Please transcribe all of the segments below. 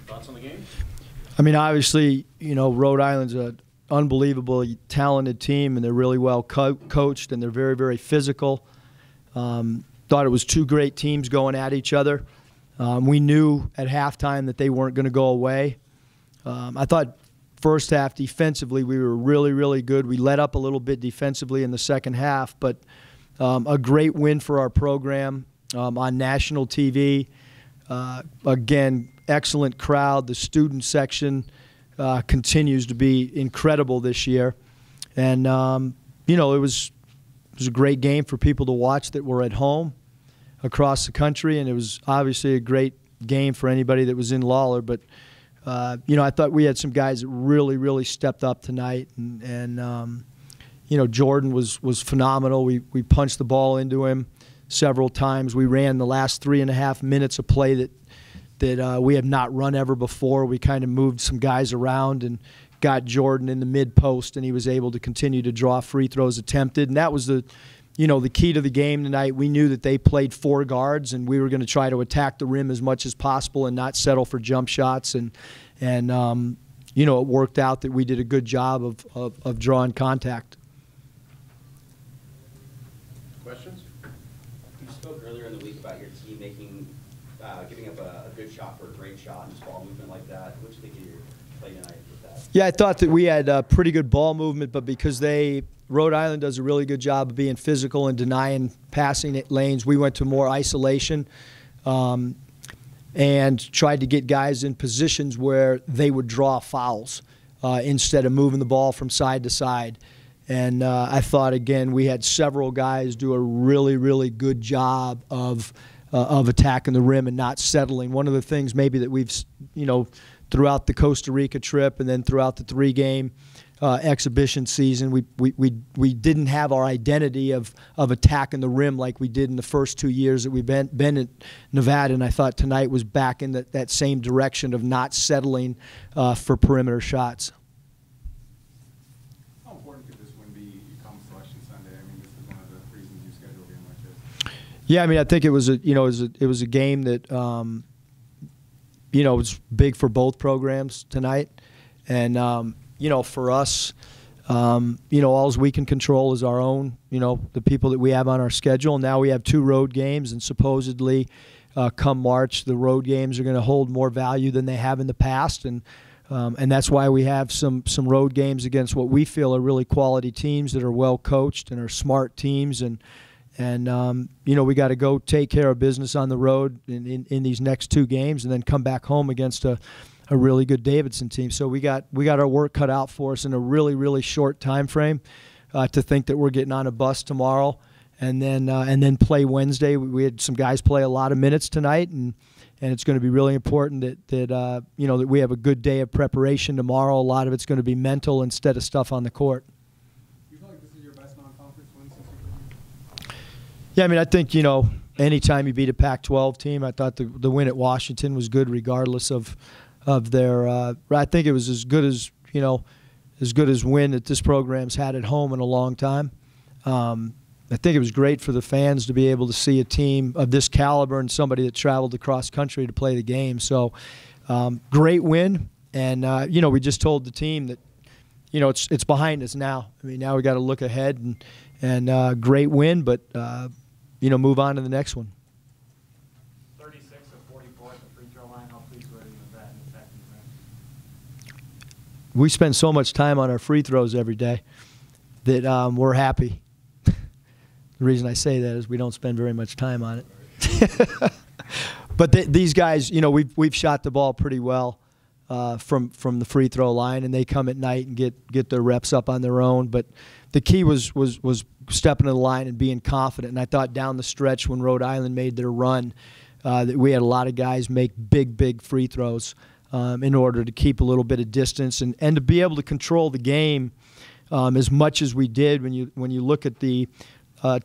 thoughts on the game? I mean, obviously, you know, Rhode Island's an unbelievably talented team, and they're really well coached, and they're very, very physical. Thought it was two great teams going at each other. We knew at halftime that they weren't going to go away. I thought first half defensively we were really, really good. We let up a little bit defensively in the second half, but a great win for our program on national TV. Again, excellent crowd. The student section continues to be incredible this year. And, you know, it was a great game for people to watch that were at home across the country, and it was obviously a great game for anybody that was in Lawler. But, you know, I thought we had some guys that really, really stepped up tonight. And you know, Jordan was phenomenal. We punched the ball into him several times. We ran the last 3.5 minutes of play that we have not run ever before. We kind of moved some guys around and got Jordan in the mid-post, and he was able to continue to draw free throws attempted. And that was the, you know, the key to the game tonight. We knew that they played 4 guards, and we were going to try to attack the rim as much as possible and not settle for jump shots. And you know, it worked out that we did a good job of drawing contact. Questions? You spoke earlier in the week about your team giving up a good shot for a great shot and just ball movement like that. What do you think of your play tonight with that? Yeah, I thought that we had pretty good ball movement, but because Rhode Island does a really good job of being physical and denying passing lanes, we went to more isolation and tried to get guys in positions where they would draw fouls instead of moving the ball from side to side. And I thought, again, we had several guys do a really, really good job of attacking the rim and not settling. One of the things maybe that we've, you know, throughout the Costa Rica trip and then throughout the 3-game exhibition season, we didn't have our identity of attacking the rim like we did in the first 2 years that we've been at Nevada. And I thought tonight was back in that same direction of not settling for perimeter shots. How important could this win be come Selection Sunday? I mean, this is one of the reasons you schedule a game like this. Yeah, I mean, I think it was a game that you know, was big for both programs tonight, and you know, for us, you know, all we can control is our own, you know, the people that we have on our schedule. Now we have 2 road games, and supposedly come March, the road games are going to hold more value than they have in the past, and that's why we have some road games against what we feel are really quality teams that are well coached and are smart teams, and you know, we got to go take care of business on the road in these next 2 games, and then come back home against a really good Davidson team. So we got our work cut out for us in a really, really short time frame. To think that we're getting on a bus tomorrow and then play Wednesday. We had some guys play a lot of minutes tonight, and it's going to be really important that you know, that we have a good day of preparation tomorrow. A lot of it's going to be mental instead of stuff on the court. Do you feel like this is your best non-conference win since you've been here? Yeah, I mean, I think, you know, anytime you beat a Pac-12 team, I thought the win at Washington was good regardless of their I think it was as good as, you know, as good as win that this program's had at home in a long time. I think it was great for the fans to be able to see a team of this caliber and somebody that traveled across country to play the game. So great win, and you know, we just told the team that, you know, it's behind us now. I mean, now we got to look ahead, and great win, but you know, move on to the next one. 36 of 44 at the free throw line. How pleased were you with that in the second round? We spend so much time on our free throws every day that we're happy. The reason I say that is we don't spend very much time on it. But these guys, you know, we've shot the ball pretty well from the free throw line, and they come at night and get their reps up on their own. But the key was stepping to the line and being confident. And I thought down the stretch when Rhode Island made their run, that we had a lot of guys make big free throws in order to keep a little bit of distance and to be able to control the game as much as we did. When you look at the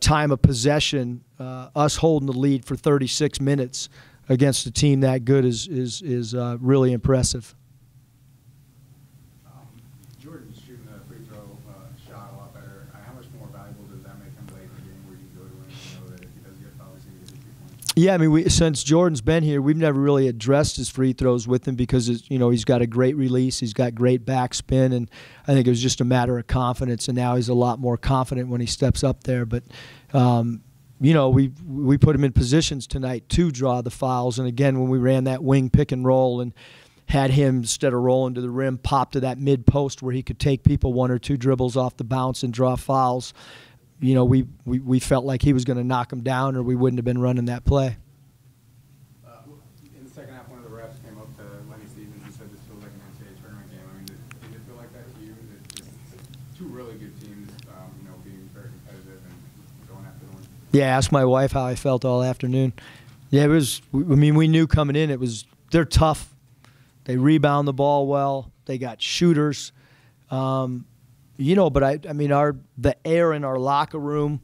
time of possession, us holding the lead for 36 minutes against a team that good is really impressive. Jordan's shooting the free throw shot a lot better. How much more valuable does that make him late in the game where you go to him and know that if he does get fouled, he's going to get 2 points? Yeah, I mean, since Jordan's been here, we've never really addressed his free throws with him because he's got a great release, he's got great backspin, and I think it was just a matter of confidence. And now he's a lot more confident when he steps up there. But we put him in positions tonight to draw the fouls. And again, when we ran that wing pick and roll and had him, instead of rolling to the rim, pop to that mid post where he could take people 1 or 2 dribbles off the bounce and draw fouls. We felt like he was going to knock him down, or we wouldn't have been running that play. In the second half, one of the refs came up to Lenny Stevens and said this feels like an NCAA tournament game. I mean, did it feel like that to you? That just two really good teams, being very competitive and going after the win? Yeah, ask my wife how I felt all afternoon. Yeah, it was. I mean, we knew coming in they're tough. They rebound the ball well. They got shooters. But I mean, the air in our locker room,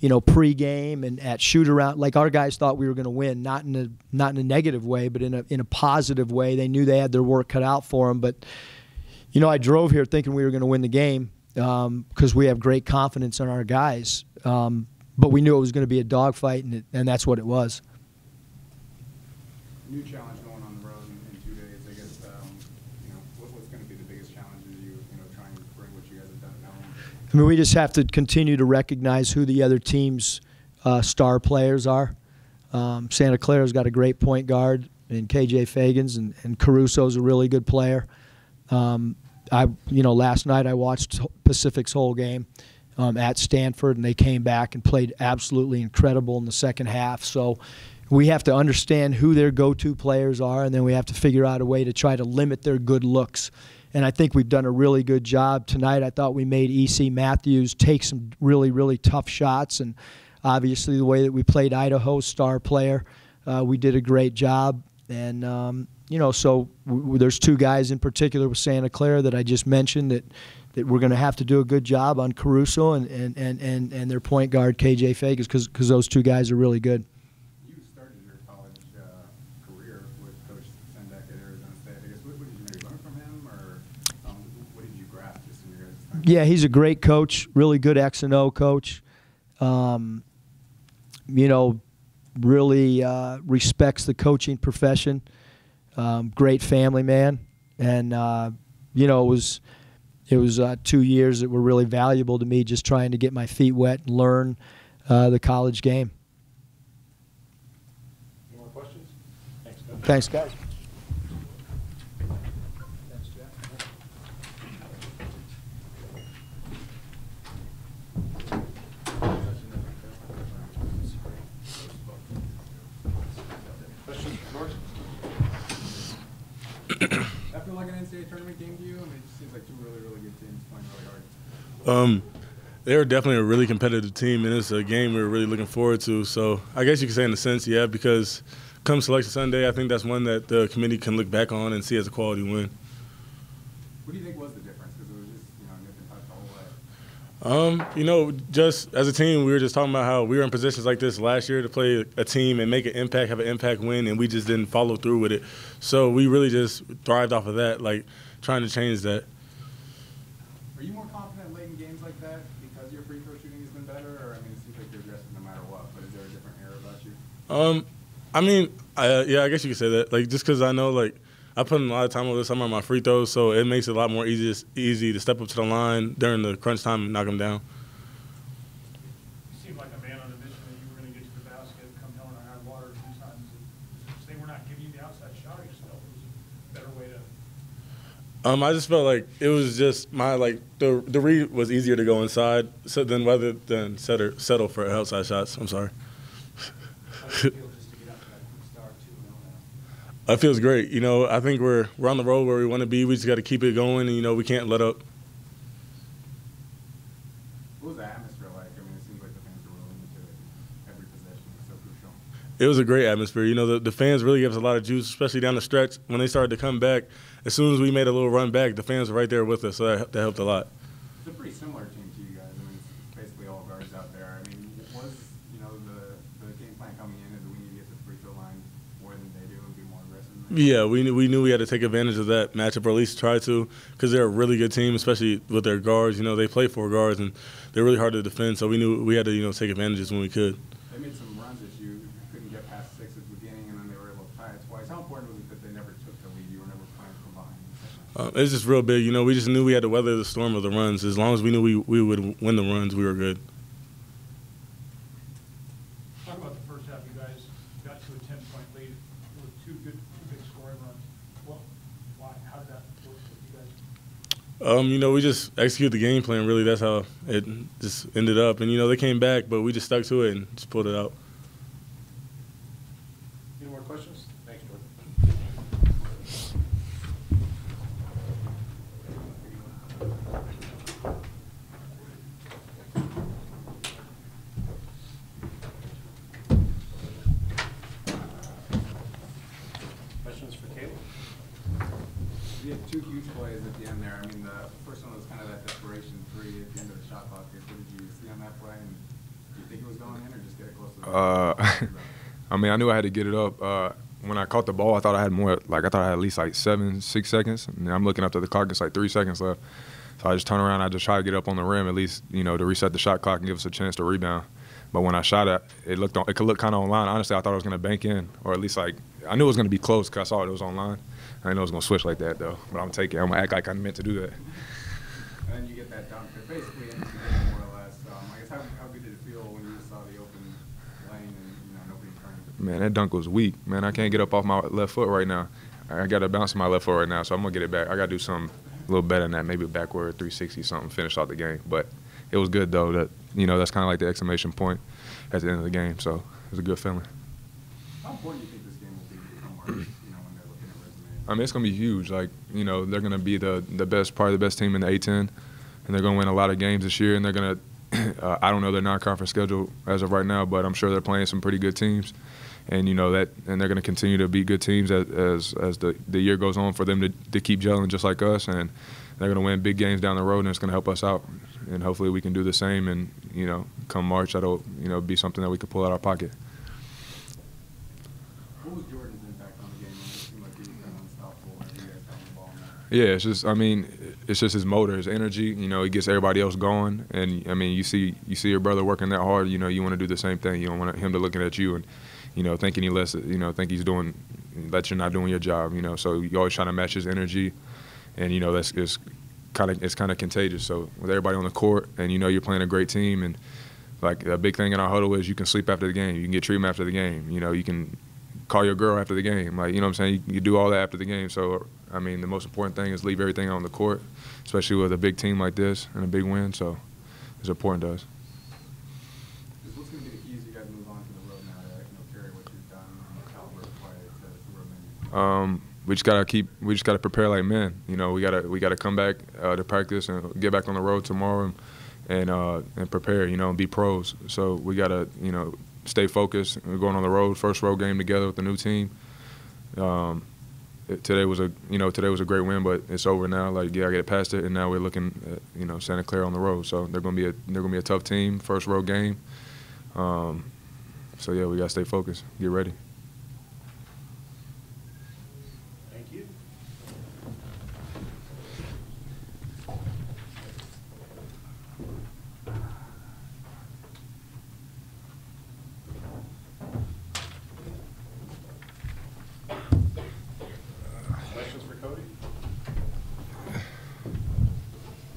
pregame and at shoot around, like our guys thought we were going to win, not in a negative way, but in a positive way. They knew they had their work cut out for them. But I drove here thinking we were going to win the game because we have great confidence in our guys. But we knew it was going to be a dogfight, and that's what it was. New challenge going on the road in 2 days. I guess what's going to be the biggest challenge as you try and bring what you guys have done at home? I mean, we just have to continue to recognize who the other team's star players are. Santa Clara's got a great point guard in KJ Fagans, and Caruso's a really good player. Last night I watched Pacific's whole game at Stanford, and they came back and played absolutely incredible in the second half. So we have to understand who their go-to players are, and then we have to figure out a way to try to limit their good looks. And I think we've done a really good job tonight. I thought we made E.C. Matthews take some really, really tough shots, and obviously the way that we played Idaho's star player, we did a great job. And, so there's 2 guys in particular with Santa Clara that I just mentioned that we're going to have to do a good job on, Caruso and their point guard, KJ Fagans, because those 2 guys are really good. Career with Coach Sendak at Arizona State. I guess what did you maybe learn from him, or what did you grasp just in your guys' time? Yeah, he's a great coach, really good X and O coach. Really respects the coaching profession. Great family man, and it was 2 years that were really valuable to me, just trying to get my feet wet and learn the college game. Thanks, guys. Thanks, Jeff. Questions, George? That feel like an NCAA tournament game to you? I mean, it just seems like 2 really, really good teams playing really hard. They're definitely a really competitive team, and it's a game we're really looking forward to. So I guess you could say in a sense, yeah, because come Selection Sunday, I think that's one that the committee can look back on and see as a quality win. What do you think was the difference? Because it was just, nip and tuck the whole way. Just as a team, we were just talking about how we were in positions like this last year to play a team and make an impact, have an impact win, and we just didn't follow through with it. So we really just thrived off of that, like trying to change that. Are you more confident late in games like that because your free throw shooting has been better? Or, I mean, it seems like you're aggressive no matter what, but is there a different era about you? Yeah, I guess you could say that. Like, just because I know, like, I put in a lot of time over the summer on my free throws, so it makes it a lot more easy to step up to the line during the crunch time and knock them down. You seemed like a man on a mission that you were going to get to the basket, come hell or high water 2 times. They were not giving you the outside shot. You just felt it was a better way to. I just felt like it was just the read was easier to go inside rather than settle for outside shots. I'm sorry. It feels great. I think we're on the road where we want to be. We just got to keep it going, and we can't let up. What was the atmosphere like? I mean, it seems like the fans are really into it. Every possession was so crucial. It was a great atmosphere. The fans really gave us a lot of juice, especially down the stretch. When they started to come back, as soon as we made a little run back, the fans were right there with us, so that helped a lot. It's a pretty similar team to you guys. I mean, it's basically all guards out there. I mean, was the game plan coming in is we need to get to the free throw line more than they do and be more aggressive? Yeah, we knew we had to take advantage of that matchup, or at least try to, because they're a really good team, especially with their guards. They play 4 guards, and they're really hard to defend. So we knew we had to take advantages when we could. They made some runs that you couldn't get past It's just real big. You know, we just knew we had to weather the storm of the runs. As long as we knew we would win the runs, we were good. Talk about the first half. You guys got to a 10-point lead with two big scoring runs. Well, why? How did that work with you guys? You know, we just executed the game plan, really. That's how it just ended up. And, you know, they came back, but we just stuck to it and just pulled it out. Any more questions? Thanks, Jordan. Questions for Caleb? You had two huge plays at the end there. I mean, the first one was kind of that desperation three at the end of the shot clock. What did you see on that play? And do you think it was going in or just get it close to the I mean, I knew I had to get it up. When I caught the ball, I thought I had more. Like I thought I had at least like 6 seconds. And I'm looking up to the clock. It's like 3 seconds left. So I just turn around. I just try to get up on the rim at least, you know, to reset the shot clock and give us a chance to rebound. But when I shot it, it could look kind of online. Honestly, I thought it was going to bank in, or at least like I knew it was going to be close because I saw it was online. I didn't know it was going to switch like that though. But I'm taking it. I'm going to act like I meant to do that. And then you get that dunk that basically ends the game more or less. I guess how good did it feel when you saw the open lane and nobody turning? Man, that dunk was weak. Man, I can't get up off my left foot right now. I got to bounce my left foot right now, so I'm going to get it back. I got to do something a little better than that, maybe backward 360 something, finish off the game. But it was good, though. That that's kind of like the exclamation point at the end of the game, so it was a good feeling. How important do you think this game will be to become when they're looking at resumes? I mean, it's going to be huge. Like, they're going to be the best, probably the best team in the A-10, and they're going to win a lot of games this year, and they're going to I don't know their non-conference schedule as of right now, but I'm sure they're playing some pretty good teams. And and they're going to continue to be good teams as the year goes on for them to keep gelling just like us, and they're going to win big games down the road, and it's going to help us out. And hopefully we can do the same, and come March that'll be something that we can pull out of our pocket. What was Jordan's impact on the game? It seemed like he was kind of unstoppable whenever you guys had the ball. Yeah, it's just his motor, his energy. He gets everybody else going, and you see your brother working that hard. You want to do the same thing. You don't want him to looking at you and thinking he less, think he's doing that you're not doing your job. So you always trying to match his energy, and it's kind of contagious. So with everybody on the court, and you're playing a great team, and like a big thing in our huddle is you can sleep after the game, you can get treatment after the game. You can call your girl after the game. Like, what I'm saying? You do all that after the game. So, the most important thing is leave everything on the court, especially with a big team like this and a big win. So it's important to us. What's going to be the keys you guys move on to the road now to carry what you've done and the caliber of play to road menu? We just gotta prepare like men. We gotta come back to practice and get back on the road tomorrow and prepare. And be pros. So we gotta stay focused. We're going on the road, first road game together with the new team. Today was a great win, but it's over now. Like, I get past it, and now we're looking at Santa Clara on the road. So they're gonna be a tough team, first road game. So yeah, we gotta stay focused, get ready. Thank you. Questions for Cody?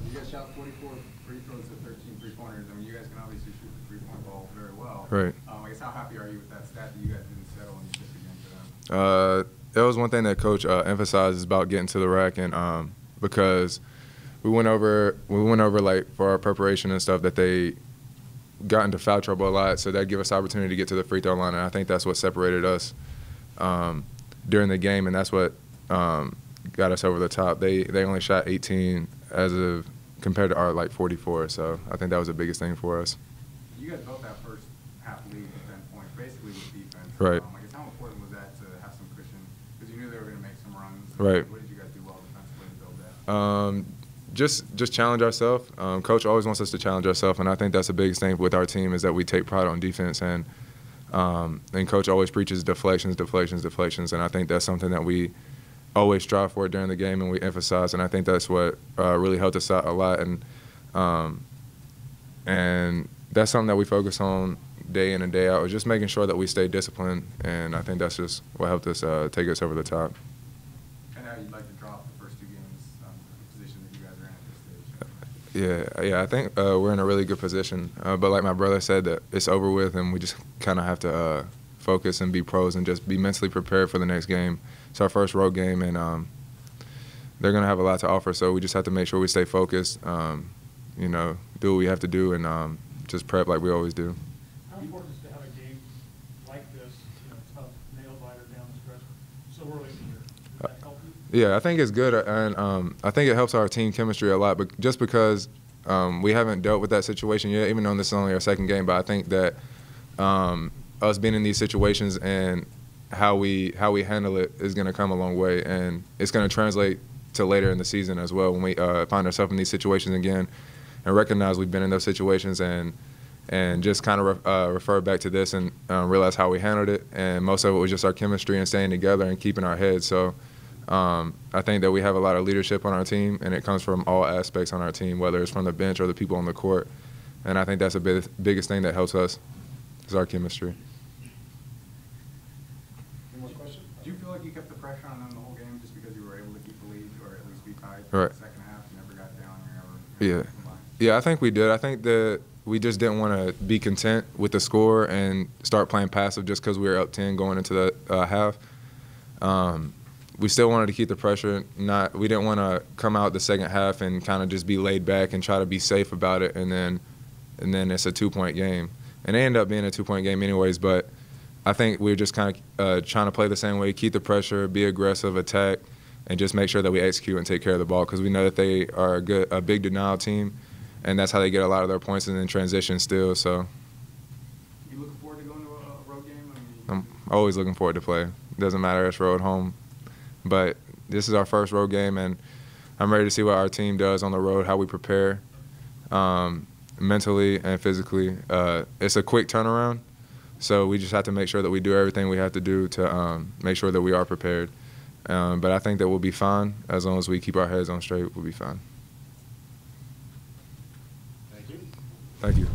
You guys shot 44 free throws to 13 3-pointers. You guys can obviously shoot the 3-point ball very well. Right. I guess how happy are you with that stat that you guys didn't settle and you just again for them? That was one thing that Coach emphasizes about getting to the rack, and because we went over like for our preparation and stuff that they got into foul trouble a lot, so that gave us the opportunity to get to the free throw line, and I think that's what separated us during the game, and that's what got us over the top. They only shot 18 compared to our like 44, so I think that was the biggest thing for us. You guys built that first half lead with 10 points, basically with defense. Right. I guess how important was that to have some cushion? Because you knew they were going to make some runs. Right. What did you guys do well defensively to build that? Just challenge ourselves. Coach always wants us to challenge ourselves, and I think that's the biggest thing with our team is that we take pride on defense. And Coach always preaches deflections, and I think that's something that we always strive for during the game and we emphasize. And I think that's what really helped us out a lot. And that's something that we focus on day in and day out, is just making sure that we stay disciplined. And I think that's just what helped us take us over the top. And kind of how you'd like to drop the first two games, the position that you guys are in at this stage? Yeah, I think we're in a really good position. But like my brother said, that it's over with, and we just kind of have to focus and be pros and just be mentally prepared for the next game. It's our first road game, and they're going to have a lot to offer, so we just have to make sure we stay focused, you know, do what we have to do, and just prep like we always do. How important is it to have a game like this, you know, tough nail-biter down the stretch so early in the year? Does that help you? Yeah, I think it's good, and I think it helps our team chemistry a lot, but just because we haven't dealt with that situation yet, even though this is only our second game, but I think that us being in these situations and how we handle it is going to come a long way, and it's going to translate to later in the season as well when we find ourselves in these situations again and recognize we've been in those situations and just kind of refer back to this and realize how we handled it. And most of it was just our chemistry and staying together and keeping our heads. So I think that we have a lot of leadership on our team, and it comes from all aspects on our team, whether it's from the bench or the people on the court. And I think that's the biggest thing that helps us is our chemistry. Any more questions? Do you feel like you kept the pressure on them the whole game just because you were able to keep the lead or at least be tied Right. the second half? You never got down or Yeah. Yeah, I think we did. I think that we just didn't want to be content with the score and start playing passive just because we were up 10 going into the half. We still wanted to keep the pressure. We didn't want to come out the second half and kind of just be laid back and try to be safe about it, and then it's a 2-point game. And it ended up being a 2-point game anyways, but I think we were just kind of trying to play the same way, keep the pressure, be aggressive, attack, and just make sure that we execute and take care of the ball because we know that they are a big denial team, and that's how they get a lot of their points and then transition still. So You looking forward to going to a road game? I'm always looking forward to play. It doesn't matter, it's road, home. But this is our first road game, and I'm ready to see what our team does on the road, how we prepare mentally and physically. It's a quick turnaround, so we just have to make sure that we do everything we have to do to make sure that we are prepared. But I think that we'll be fine as long as we keep our heads on straight. We'll be fine. Thank you. Thank you.